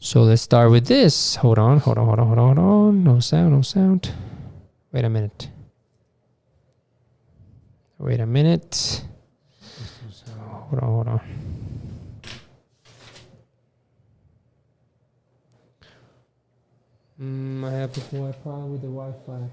So let's start with this. Hold on. No sound. Wait a minute. Hold on. I have a problem with the Wi-Fi.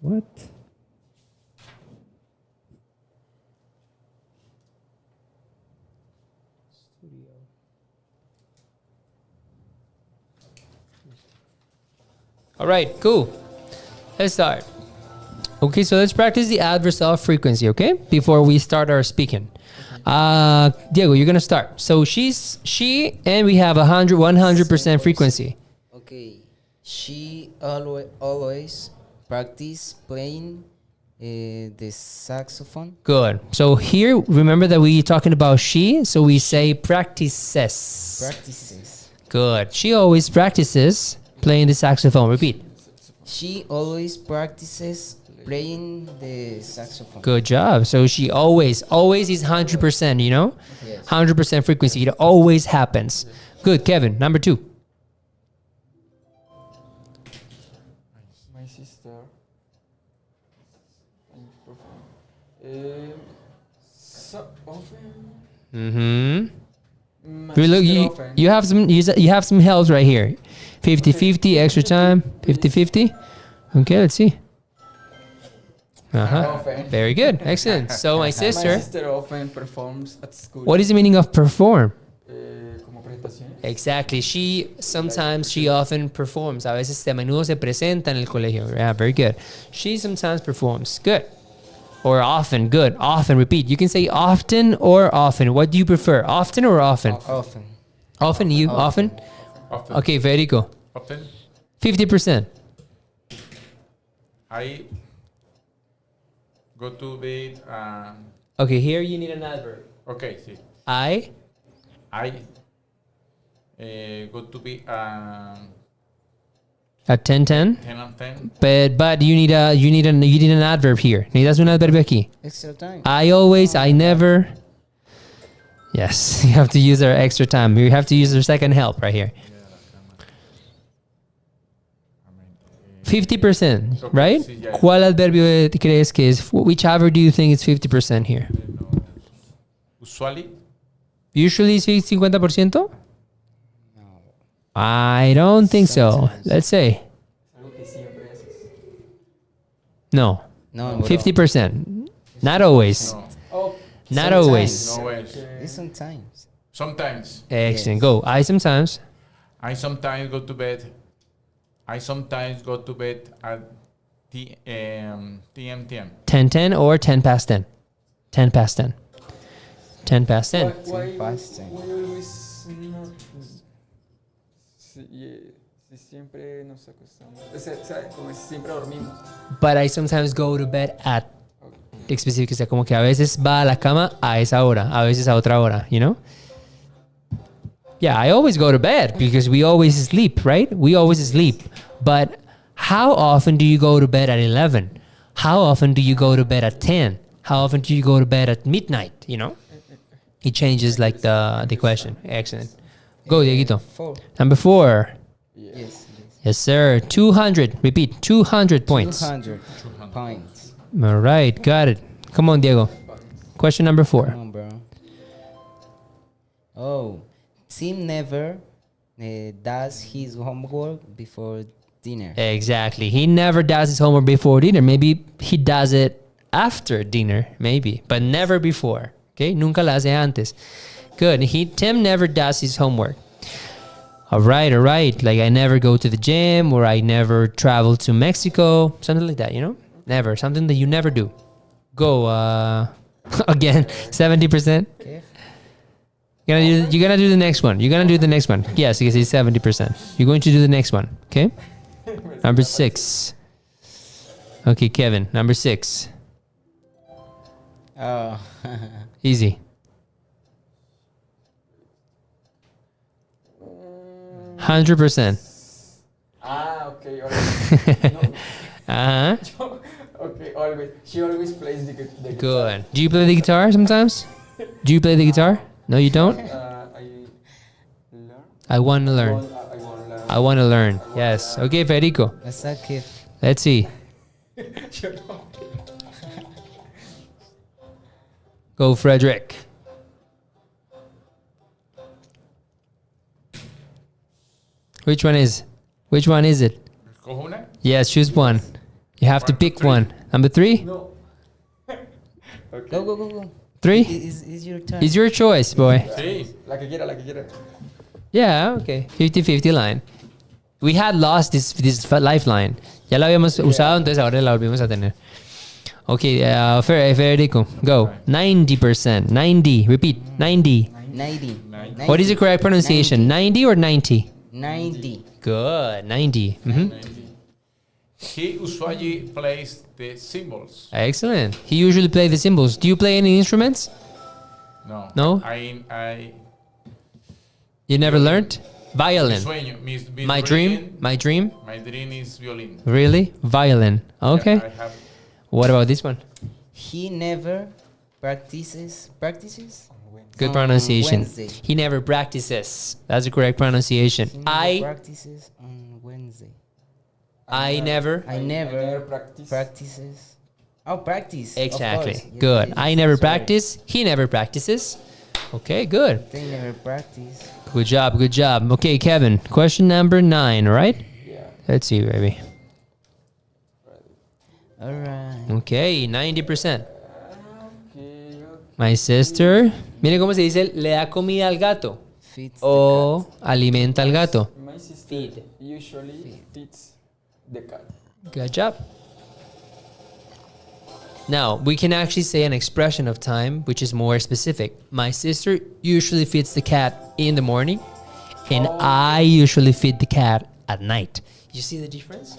What? Studio. All right, cool. Let's start. Okay, so let's practice the adverse of frequency, okay? Before we start our speaking. Diego, you're gonna start. So she, and we have 100% frequency. Okay. She always practice playing the saxophone. Good. So here, remember that we talking about she, so we say practices. Practices. Good. She always practices playing the saxophone. Repeat. She always practices playing the saxophone. Good job. So she always is 100%, you know? Yes. 100% frequency. It always happens. Good. Kevin, number 2. My sister. So often. Mm-hmm. My Look, sister often. you have some helps right here. 50-50, extra time. 50-50. Okay, let's see. Often. Very good. Excellent. So my My sister, sister often performs at school. what is the meaning of perform? Como presentaciones. Exactly. She often performs. A veces a menudo se presenta en el colegio. Yeah, very good. She sometimes performs. Good. Or often. Good. Often. Repeat. You can say often or often. What do you prefer? Often or often? Often. Often. You? Often? Often. Okay, very good. Often. 50%. I go to bed. Okay, here you need an adverb. Okay, sí. I I go to bed at 10:10. 10 and 10. But you need an adverb here. Necesitas un adverbio aquí. Extra time. I always, I never. Yes, you have to use our extra time. You have to use our second help right here. 50%, right? Sí, ya. ¿Cuál adverbio crees que es? Which adverb do you think is 50% here? Usually, Usually it's 50%? I don't think so. Sometimes. Let's say. Algo que siempre haces. No. No, bro. 50%. Not always. no. Oh, Not Sometimes. always. No ways. It's sometimes. Sometimes. Excellent. Yes. Go. I sometimes. I sometimes go to bed. I sometimes go to bed at TM. 10:10 or 10 past 10. 10 past 10. 10 past 10. why Past time. always no? Si siempre nos acostamos. O sea, como si siempre dormimos. But I sometimes go to bed at específico, o sea, como que a veces va a la cama a esa hora, a veces a otra hora, you know? Yeah, I always go to bed because we always sleep, right? We always sleep. But how often do you go to bed at 11? How often do you go to bed at 10? How often do you go to bed at midnight, you know? It changes like the question. Excellent. Go, Dieguito. 4. Number 4. Yes. Yes, sir. 200. Repeat. 200 points. 200 points. All right. Got it. Come on, Diego. Question number 4. Come on, bro. Oh, Tim never does his homework before dinner. Exactly. He never does his homework before dinner. Maybe he does it after dinner, maybe, but never before. Okay? Nunca la hace antes. Good. Tim never does his homework. All right. Like I never go to the gym or I never travel to Mexico. Something like that, you know? Never. Something that you never do. Go. Again, 70%. Okay. You're gonna do the next one. You're gonna do the next one. Yes, because it's 70%. You're going to do the next one. Okay. Number 6. Okay, Kevin. Number 6. Oh. Easy. 100%. Okay, always. Uh-huh. Okay, always. She always plays the guitar. Good. Do you play the guitar sometimes? Do you play the guitar? No, you don't? I learn. I want to learn. I want to learn. I want to learn. Yes. Okay, Federico. What's up, kid? Let's see. Go, Frederick. Which one is? Which one is it? Cojo una. Yes, choose one. You have to One, pick three. one. Number 3? No. Okay. Go. 3? It's your turn. It's your choice, boy. Sí. La que quiera. Yeah, okay. 50-50 line. We had lost this lifeline. Ya la habíamos usado, entonces ahora la volvimos a tener. Okay, Federico, go. 90%. 90. Repeat. 90. 90. What is the correct pronunciation? 90 or 90? 90. Good. 90. Mhm. He usually plays the cymbals. Excellent. He usually plays the cymbals. Do you play any instruments? No. No? I You never learned? mi Violin. sueño, mi My dream? My dream? My dream is violin. Really? Violin. Okay. Yeah, I have What about this one? He never practices. Good On pronunciation. Wednesday. He never practices. That's the correct pronunciation. He never I practices on Wednesday. never. I never practice. practices. Oh, practice. of Exactly. course. Yes, Good. yes, I never sorry. practice. He never practices. Okay, good. They never practice. Good job. Good job. Okay, Kevin. Question number 9, right? Yeah. Let's see, baby. All right. Okay, 90%. Okay. My sister. Mire cómo se dice, le da comida al gato. Feeds O alimenta al gato. My sister Feed. usually feeds the cat. Good job. Now, we can actually say an expression of time which is more specific. My sister usually feeds the cat in the morning, and I usually feed the cat at night. You see the difference?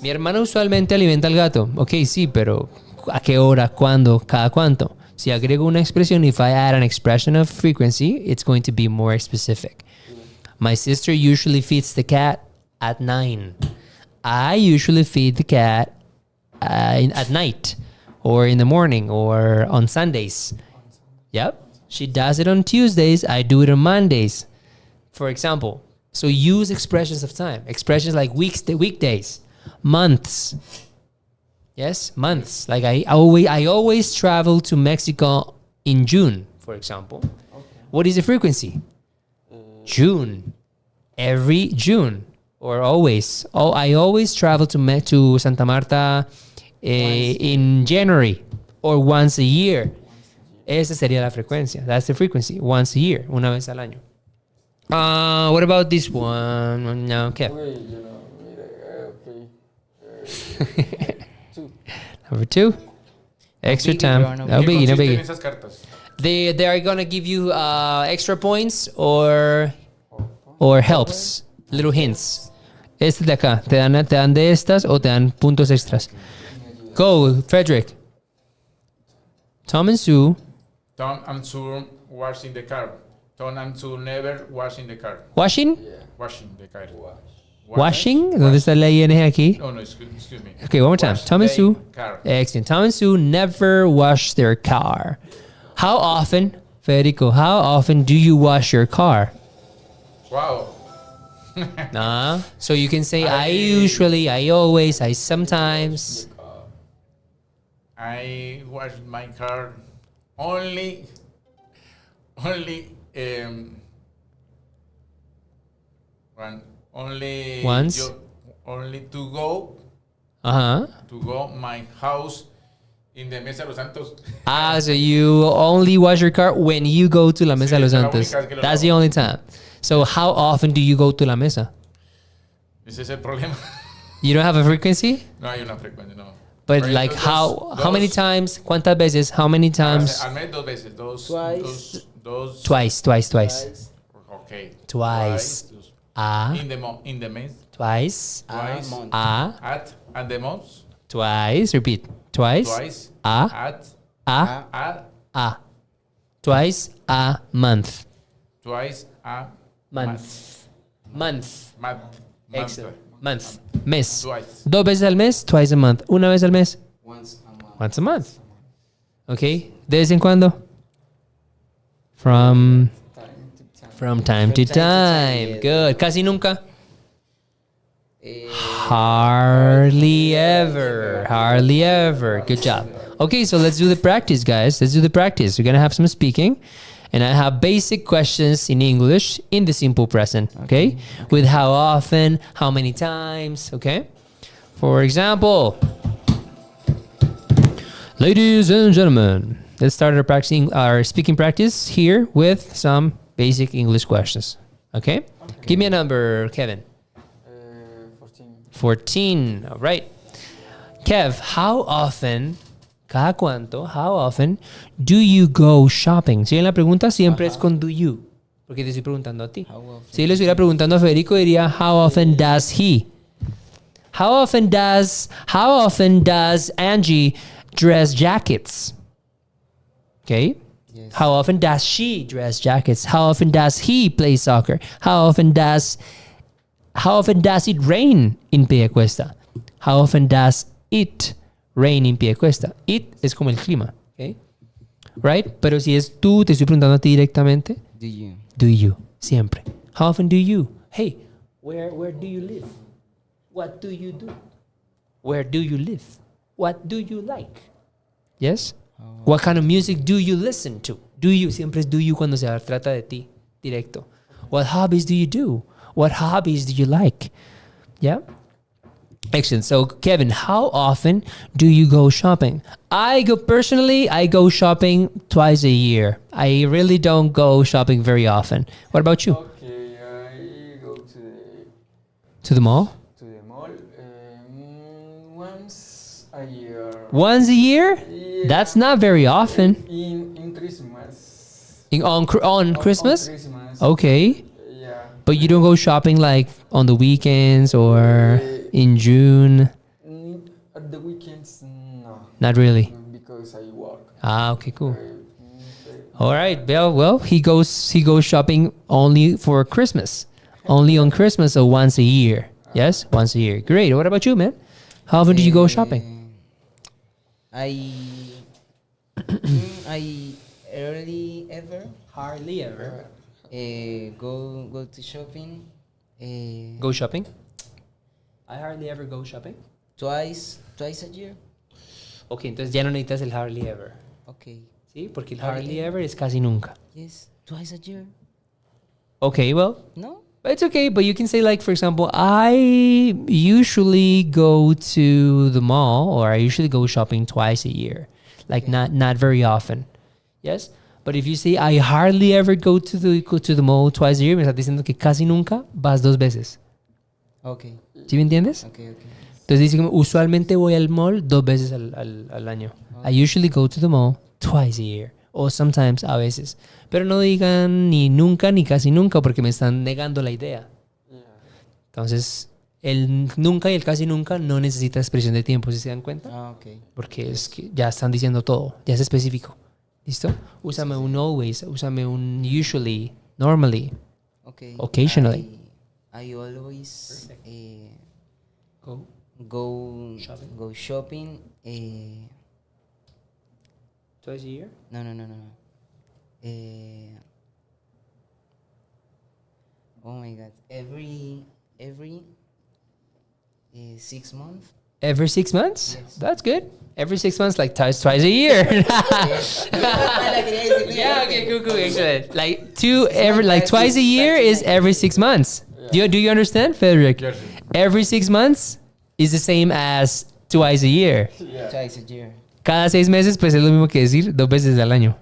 Mi hermana usualmente alimenta al gato. Ok, sí, pero ¿a qué hora? ¿Cuándo? ¿Cada cuánto? Si agrego una expresión, if I add an expression of frequency, it's going to be more specific. My sister usually feeds the cat at 9. I usually feed the cat at night or in the morning or on Sundays. Yep. She does it on Tuesdays. I do it on Mondays. For example, so use expressions of time. Expressions like weekdays, months. Yes, months. Like I always travel to Mexico in June, for example. What is the frequency? June. Every June or always. Oh, I always travel to Santa Marta in January or once a year. Esa sería la frecuencia. That's the frequency. Once a year, una vez al año. What about this one? No, okay. Okay, okay. Two. Number 2. Extra biggie, time. bro, no No ¿Qué biggie, no consisten biggie. esas cartas? They are gonna give you extra points or helps, little hints. Este de acá, te dan de estas o te dan puntos extras. Go, Frederick. Tom and Sue. Tom and Sue washing the car. Tom and Sue never washing the car. Washing? Washing the car. Washing? ¿Dónde está la IN aquí? No, excuse me. Okay, one more time. Wash Tom and their Sue. car. Excellent. Tom and Sue never wash their car. How often, Federico, how often do you wash your car? Wow. So you can say I usually, I always, I sometimes. I wash my car only Once? only to go Uh-huh. my house in the Mesa de los Santos. So you only wash your car when you go to La Mesa de los Sí, la Santos. única vez que lo That's hago. the only time. So how often do you go to La Mesa? Ese es el problema. You don't have a frequency? No hay una frecuencia, no. But Por like ejemplo, how many times? ¿Cuántas veces? How many times? Al mes 2 veces. Twice. Dos. Twice. Okay. Twice. A. In the month. Twice. Twice. month. A. At the month. Twice. Repeat. Twice. Twice. A. At. A. At. Twice a month. Twice a Month. month. Excellent. Month. Mes. Twice. 2 veces al mes. Twice a month. Una vez al mes. Once a month. Once a month. Ok. ¿De vez en cuando? From time to time. yes. Good. Casi nunca. Eh, Hardly ever. Hardly ever. Good job. Okay, so let's do the practice, guys. Let's do the practice. We're going to have some speaking. And I have basic questions in English in the simple present. Okay? With how often, how many times. Okay? For example, ladies and gentlemen, let's start our speaking practice here with some basic English questions. Okay? Give me a number, Kevin. 14. 14. All right. Kev, how often do you go shopping? Si en la pregunta siempre es con do you, porque te estoy preguntando a ti. How often? Si yo le estuviera preguntando a Federico, diría, how often does he? How often does Angie dress jackets? Okay. Yes. How often does she dress jackets? How often does he play soccer? How often does it rain in Piedecuesta? How often does it rain in Piedecuesta? It es como el clima, okay? Right? Pero si es tú, te estoy preguntando a ti directamente. Do you? Do you? Siempre. How often do you? Hey, where do you live? What do you do? Where do you live? What do you like? Yes? What kind of music do you listen to? Do you? Siempre es do you cuando se trata de ti, directo. What hobbies do you do? What hobbies do you like? Yeah? Excellent. So, Kevin, how often do you go shopping? I go shopping twice a year. I really don't go shopping very often. What about you? Okay, I go To the mall? to the mall once a year. Once a year? Yeah. That's not very often. In Christmas. On Christmas? On Christmas. Okay. Yeah. But you don't go shopping like on the weekends or in June? At the weekends, no. Not really. Because I work. Ah, okay, cool. All right. Well, he goes shopping only for Christmas. Only on Christmas, so once a year. Yes, once a year. Great. What about you, man? How often do you go shopping? I hardly ever Hardly ever. go to shopping. Go shopping? I hardly ever go shopping. Twice a year. Ok, entonces ya no necesitas el hardly ever. Okay. ¿Sí? Porque el Hardly hardly ever es casi nunca. Yes, twice a year. Okay, well, No. it's okay, but you can say, like, for example, I usually go to the mall, or I usually go shopping twice a year. Like, Okay. not very often. Yes? But if you say, I hardly ever go to the mall twice a year, me estás diciendo que casi nunca vas 2 veces. Okay. ¿Sí me entiendes? Okay. Entonces dice que usualmente voy al mall 2 veces al año. I usually go to the mall twice a year. O sometimes, a veces. Pero no digan ni nunca ni casi nunca porque me están negando la idea. Entonces, el nunca y el casi nunca no necesita expresión de tiempo, ¿sí se dan cuenta? Ah, okay. Porque es que ya están diciendo todo, ya es específico. ¿Listo? Úsame un always, úsame un usually, normally, Okay. occasionally. I always Go. go shopping. Twice a year? No. Oh my God! Every 6 months. Every 6 months? Yes. That's good. Every 6 months, like twice a year. Yeah, okay, cool, excellent. Like twice a year is every 6 months. Do you understand, Frederick? Yes. Every 6 months is the same as twice a year. Twice a year. Cada 6 meses, pues es lo mismo que decir 2 veces al año.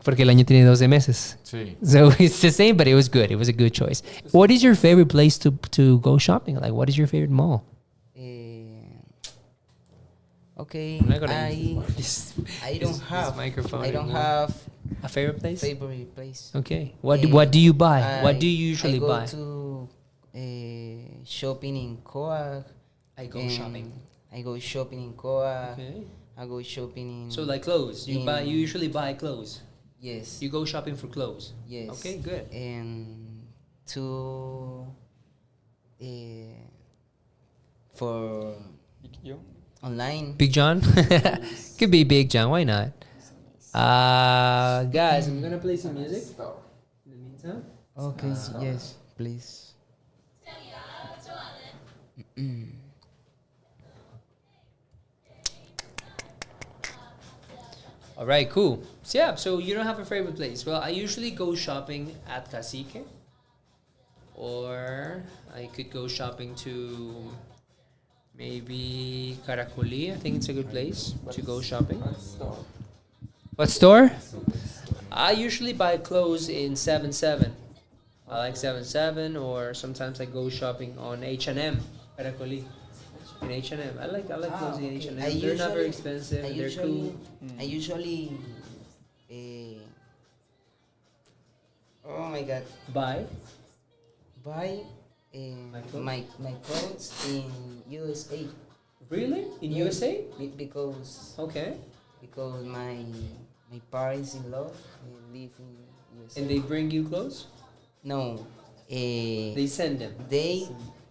Porque el año tiene 12 meses. Sí. So it's the same, but it was good. It was a good choice. What is your favorite place to go shopping? Like, what is your favorite mall? Okay, I'm not gonna I use I don't this have microphone I don't anymore. have A favorite place? favorite place. Okay. What do you buy? What I- do you usually I go buy? to shopping in Coag. I go and shopping. I go shopping in Coag. Okay. I go shopping in. So like clothes. You in- usually buy clothes. Yes. You go shopping for clothes. Yes. Okay, good. And to for Yo. online. Big John? Could be Big John. Why not? Guys, I'm gonna play some music in the meantime. Okay. Yes, please. All right, cool. So yeah, so you don't have a favorite place. Well, I usually go shopping at Cacique, or I could go shopping to maybe Caracoli. I think it's a good place to go shopping. What store? I usually buy clothes in 7-7. I like 7-7, or sometimes I go shopping on H&M, Caracoli. In H&M. I like clothes in H&M. They're not very expensive. They're cool. I usually. Oh my God! Buy. Buy clothes? my clothes in USA. Really? In Yeah, USA? because Okay. my parents in law live in USA. And they bring you clothes? No, They send them. they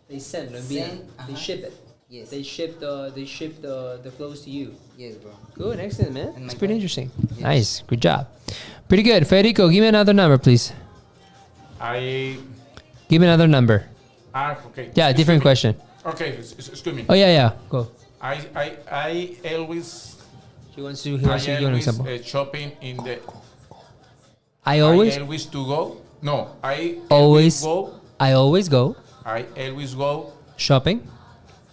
They send them. Send, They ship it. yes They ship the clothes to you. yes bro. Good, excellent, man. And It's my pretty phone? interesting. Yes. Nice, good job. Pretty good. Federico, give me another number, please. Give me another number. Okay. Yeah, different question. Okay, excuse me. Oh yeah, go. I always He wants to give an always example. shopping in the. I always I always to go. No, I Always. go. I always go I always go shopping.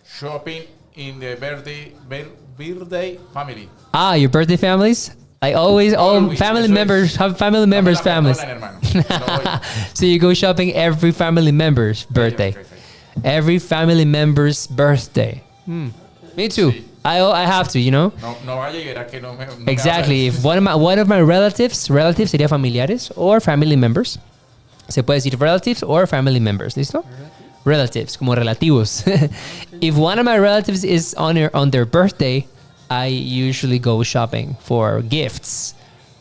shopping in the birthday family. Ah, your birthday families? I always all Always, family eso es. members have family members No me la- families. no la- hermano. No voy. So you go shopping every family member's birthday. Okay, okay. Every family member's birthday. Me too. Sí. I have to, you know. No vaya y verá que no me. No me Exactly. habla. If one of my relatives sería familiares or family members. Se puede decir relatives or family members. ¿Listo? Relatives, como relativos. If one of my relatives is on their birthday, I usually go shopping for gifts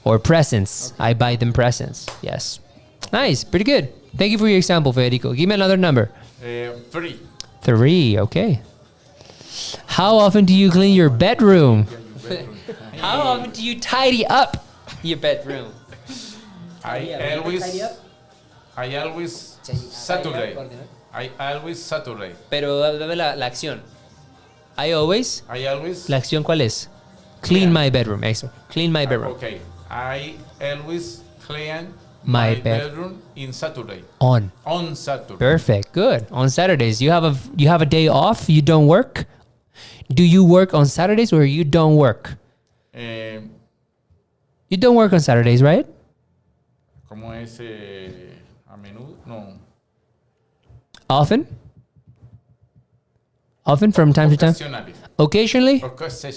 or presents. I buy them presents. Yes. Nice. Pretty good. Thank you for your example, Federico. Give me another number. 3. 3. Okay. How often do you clean your bedroom? How often do you tidy up your bedroom? I always Saturday. I always Saturday. Pero dame la acción. I always. I always. ¿La acción cuál es? Clean my bedroom. Eso. Clean my bedroom. Okay. I always clean My my bed- bedroom in Saturday. On. On Saturday. Perfect. Good. On Saturdays, you have a day off. You don't work. Do you work on Saturdays or you don't work? You don't work on Saturdays, right? ¿Cómo es a menudo? No. Often. Often, from time to time. Occasionally. Occasionally.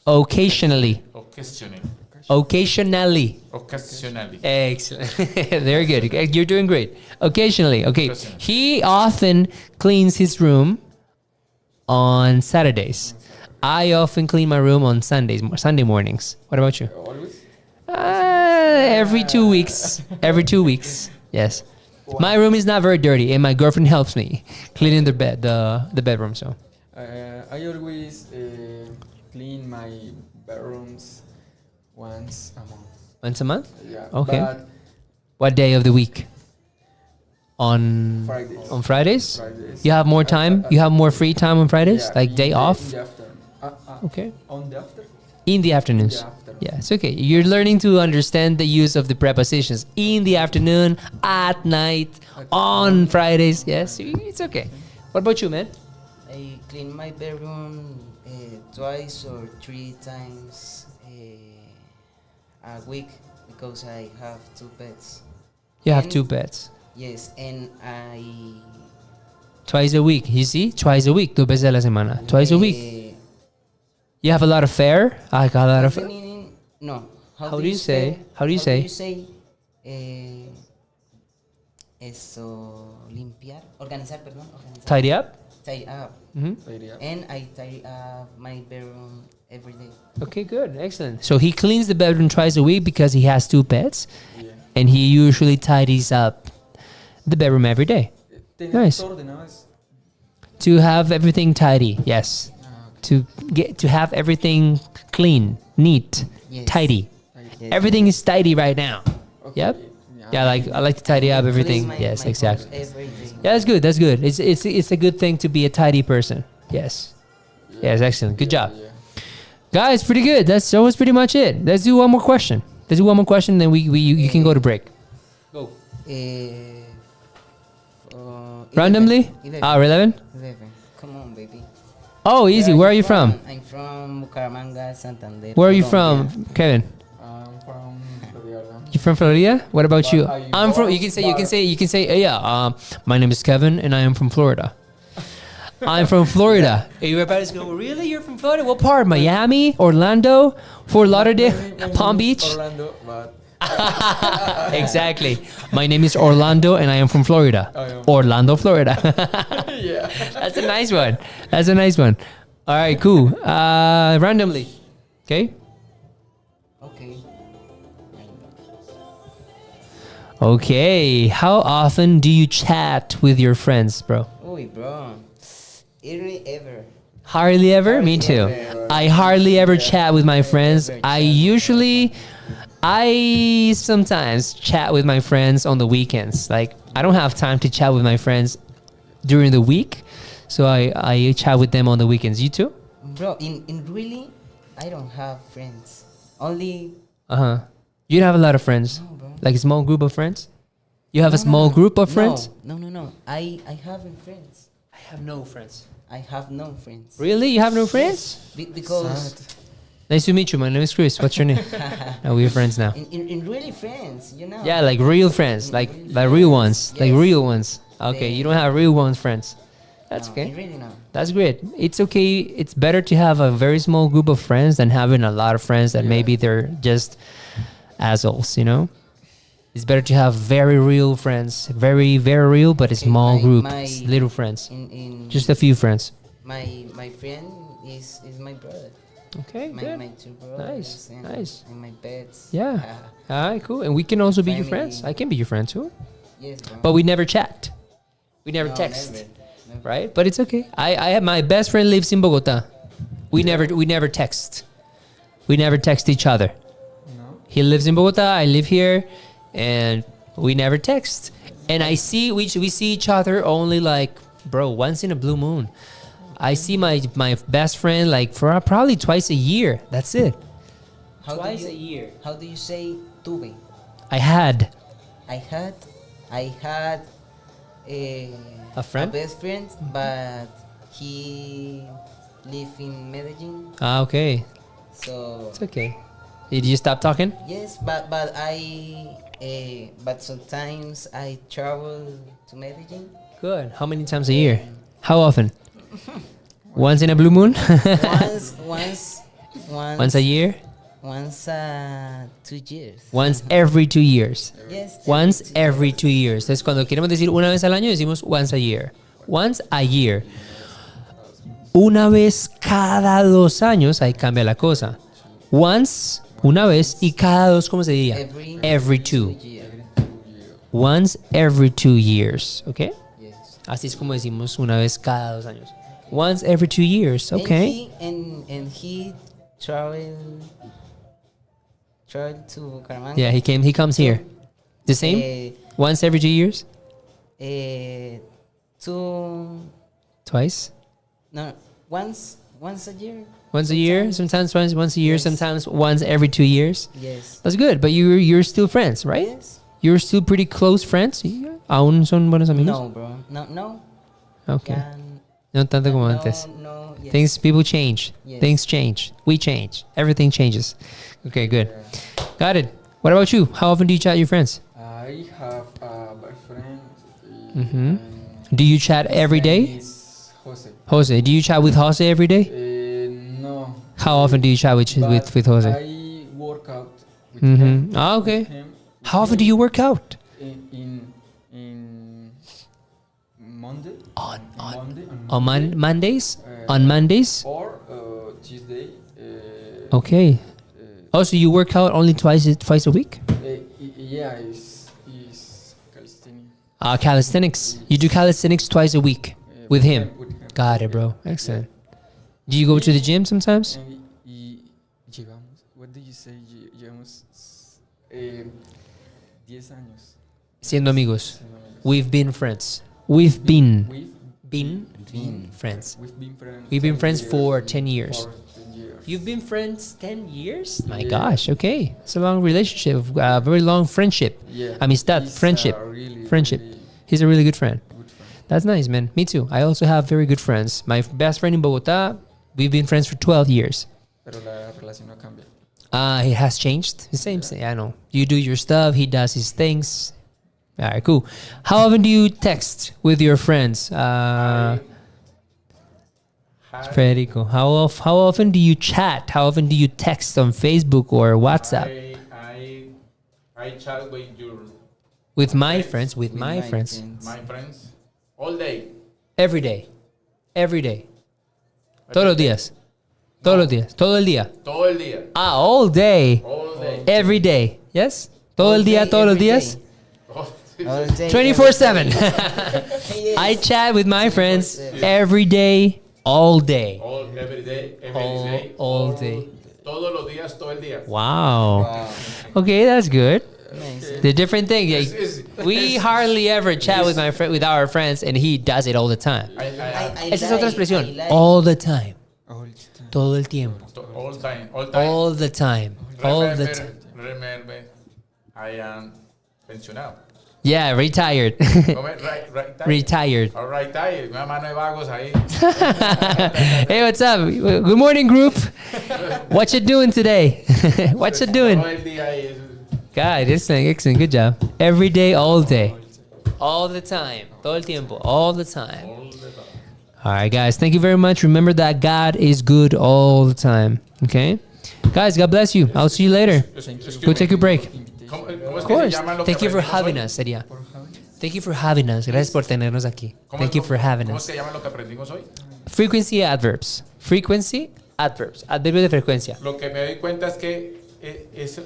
Occasionally. Occasionally. Occasionally. Occasionally. Occasionally. Excellent. Very good. You're doing great. Occasionally. Okay. Occasionally. He often cleans his room on Saturdays. I often clean my room on Sunday mornings. What about you? Always. Every 2 weeks. Every 2 weeks. Yes. My room is not very dirty, and my girlfriend helps me cleaning the bedroom. So I always clean my bedrooms once a month. once a month. Yeah. Okay. But What day of the week? On Fridays. on Fridays. Fridays. You have more time. You have more free time on Fridays, Yeah, like in day the- off. In the afternoon. Okay. On the after? In the afternoons. In the afternoon. Yeah, it's okay. You're learning to understand the use of the prepositions in the afternoon, at night, on Fridays. Yes, it's okay. What about you, man? I clean my bedroom twice or 3 times a week because I have 2 pets. You have And- 2 pets. Yes, and I Twice a week. You see? Twice a week. 2 veces a la semana. Twice a week. You have a lot of fare? I got a lot of. Feminine, no. How do you say? How do you say? How do you say? Eso, limpiar, organizar, perdón, organizar. Tidy up? Tidy up. Hmm. Idea. And I tidy up my bedroom every day. Okay, good. Excellent. So he cleans the bedroom twice a week because he has 2 pets. Yeah. And he usually tidies up the bedroom every day. Nice. Todo ordenado es. To have everything tidy, yes. Okay. To have everything clean, neat, Yes. tidy. Yes. Everything is tidy right now. Okay. Yep. Yeah, I like to tidy up everything. Clean my- Yes, my exactly. house every day. Yeah, that's good. That's good. It's a good thing to be a tidy person. Yes. Yes, excellent. Good job. Yeah. Guys, pretty good. That was pretty much it. Let's do one more question. Then you can go to break. Go. Randomly? 11. 11? 11. Come on, baby. Oh, easy. Where are you from? I'm from Bucaramanga, Santander. Where are you Colombia. from, Kevin? I'm from Florida. You from Florida? What about you? But I I'm from. was You can say. Yeah. My name is Kevin, and I am from Florida. I'm from Florida. Everybody's going. Really? You're from Florida? What part? Miami, Orlando, Fort Lauderdale, Palm Beach. Orlando, but Exactly. My name is Orlando, and I am from Florida. I am. Orlando, Florida. yeah. That's a nice one. That's a nice one. All right, cool. Randomly. Okay. Okay. Okay. How often do you chat with your friends, bro? Uy, bro. Every ever. Hardly ever? Me Hardly too. ever. I hardly ever Yeah. chat with my friends. Ever I sometimes chat with my friends on the weekends. Like, I don't have time to chat with my friends during the week. So I chat with them on the weekends. You too? Bro, in really, I don't have friends. Only. Uh-huh. You don't have a lot of friends? No, bro. Like a small group of friends? You have a No, small no. group of friends? No. I haven't friends. I have no friends. I have no friends. Really? You have no friends? Because Nice to meet you. My name is Chris. What's your name? No, we're friends now. in really friends, you know. Yeah, like real friends. Like real ones. Like Yes. real ones. Okay, you don't have real ones friends. That's No, okay. Really no. That's great. It's okay. It's better to have a very small group of friends than having a lot of friends that maybe they're just assholes, you know? It's better to have very real friends. Very, very real, but a small group. Little friends. In Just a few friends. my friend is my brother. Okay, good. My 2 brothers. Nice, nice. And my pets. Yeah. All right, cool. And we can also be your Family. friends. I can be your friend too. Yes, bro. But we never chat. We never No, text. never. Right? But it's okay. I have my best friend lives in Bogota. We never text. We never text each other. No. He lives in Bogota, I live here, and we never text. And we see each other only like, bro, once in a blue moon. I see my best friend like for probably twice a year. That's it. Twice a year. How do you say tuve? I had I had a friend. a best friend, but he live in Medellin. Okay. So It's okay. Did you stop talking? yes, but but sometimes I travel to Medellin. Good. How many times a year? How often? Once in a blue moon? once Once a year? Once 2 years. Once every 2 years. Yes. Once every 2 years. Entonces, cuando queremos decir una vez al año, decimos once a year. Once a year. Una vez cada 2 años, ahí cambia la cosa. Once, una vez, y cada 2, ¿cómo se diría? Every 2. years. Once every 2 years. ¿Ok? Yes. Así es como decimos una vez cada 2 años. Once every 2 years. Okay. And he traveled to Bucaramanga. Yeah, he comes here. The same? Once every 2 years? Twice? No, once a year. Once a year? Sometimes once a year, Yes. sometimes once every 2 years. Yes. That's good, but you're still friends, right? Yes. You're still pretty close friends. ¿Aún son buenos amigos? No, bro. No. Okay. Can- No tanto como no, antes. No. Yes. Things, people change. Yes. Things change. We change. Everything changes. Okay, good. Got it. What about you? How often do you chat with your friends? I have a best friend. Mhm. Do you chat every day? Is Jose. Jose, do you chat with Jose every day? No. How often do you chat with Jose? I work out with Mm-hmm. Ah, okay. him. How often do you work out? In Monday? On Mondays? Mondays? On Mondays? Or Tuesday. Okay. Oh, so you work out only twice a week? Yeah, it's calisthenics. Calisthenics. You do calisthenics twice a week with him. With him. Got it, bro. Excellent. Do you go to the gym sometimes? Llevamos, what do you say? Llevamos 10 años. Siendo amigos. siendo amigos. We've been friends. We've been Been. friends. We've been friends. We've been 10 friends years. for 10 years. For 10 years. You've been friends 10 years? My Yeah. gosh, okay. It's a long relationship, very long friendship. Yeah. Amistad, He's friendship, a really, friendship. really He's a really good friend. good friend. That's nice, man. Me too. I also have very good friends. My best friend in Bogota, we've been friends for 12 years. Pero la relación no cambia. It has changed. The same thing. I know. You do your stuff. He does his things. All right, cool. How often do you text with your friends? Federico, how often do you chat? How often do you text on Facebook or WhatsApp? I chat with With my friends. With my friends. my friends all day. Every day. Every day. Todos los días. Todos los días. Todo el día. Todo el día. All day. All day. Every day. Yes? Todo el día, todos los días. All day, 24/7. Yes. I chat with my friends every day, all day. Every day. Every day. All day. Todos los días, todo el día. Wow. Wow. Okay, that's good. Amazing. The different thing. It's- We hardly ever chat with with our friends, and he does it all the time. Esa es otra expresión. All the time. All the time. Todo el tiempo. All time. All time. All the time. All the time. Remember, I am pensionado. Yeah, retired. Right, Retired. All right, una mano de vagos ahí. Hey, what's up? Good morning, group. What you doing today? What you doing? Todo el día ahí. God, excellent. Good job. Every day, all day. All the time. Todo el tiempo. All the time. All right, guys. Thank you very much. Remember that God is good all the time. Okay? Guys, God bless you. I'll see you later. Go take a break. ¿Cómo Of es que se course. llama lo que Thank you for aprendimos having hoy? us, sería. Thank you for having us. Gracias por tenernos aquí. Thank you for having ¿Cómo es us. que llama lo que aprendimos hoy? Frequency adverbs. Frequency adverbs. Adverbios de frecuencia. Lo que me doy cuenta es que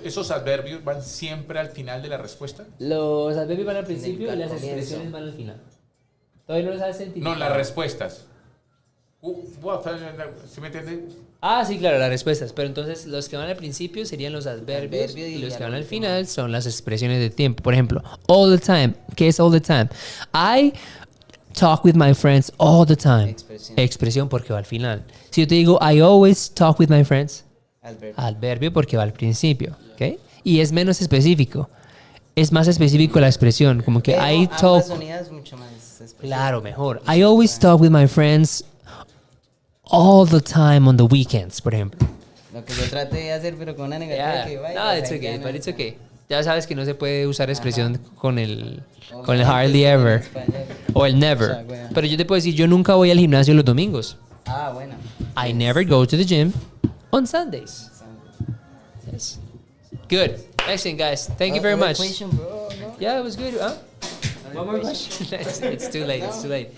esos adverbios van siempre al final de la respuesta. Los adverbios van al principio y y las las expresiones expresiones van al final. Todavía no los has sentido. No, las respuestas. ¿Sí me entiendes? Sí, claro, las respuestas. Pero entonces los que van al principio serían los adverbios Adverbio y y los al que van al último. final son las expresiones de tiempo. Por ejemplo, all the time. ¿Qué es all the time? I talk with my friends all the time. Expresión. Expresión porque va al final. Si yo te digo I always talk with my friends, Adverbio. adverbio porque va al principio. ¿Ok? Y es menos específico. Es más específico la expresión. Como que Pero I ambas talk. unidas mucho más expresivas. Claro, mejor. I always talk with my friends all the time on the weekends, por ejemplo. Lo que yo traté de hacer, pero con una negativa Yeah. que vaya. No, it's ahí okay, ya no but it's está. okay. Ya sabes que no se puede usar expresión con el Obviamente, hardly en ever español. o el never. O sea, bueno. Pero yo te puedo decir, yo nunca voy al gimnasio los domingos. Bueno. I never go to the gym on Sundays. Yes. Good. Excellent, guys. Thank you very Other much. question, bro, no? Yeah, it was good. Huh? One more question. It's too late. It's too late.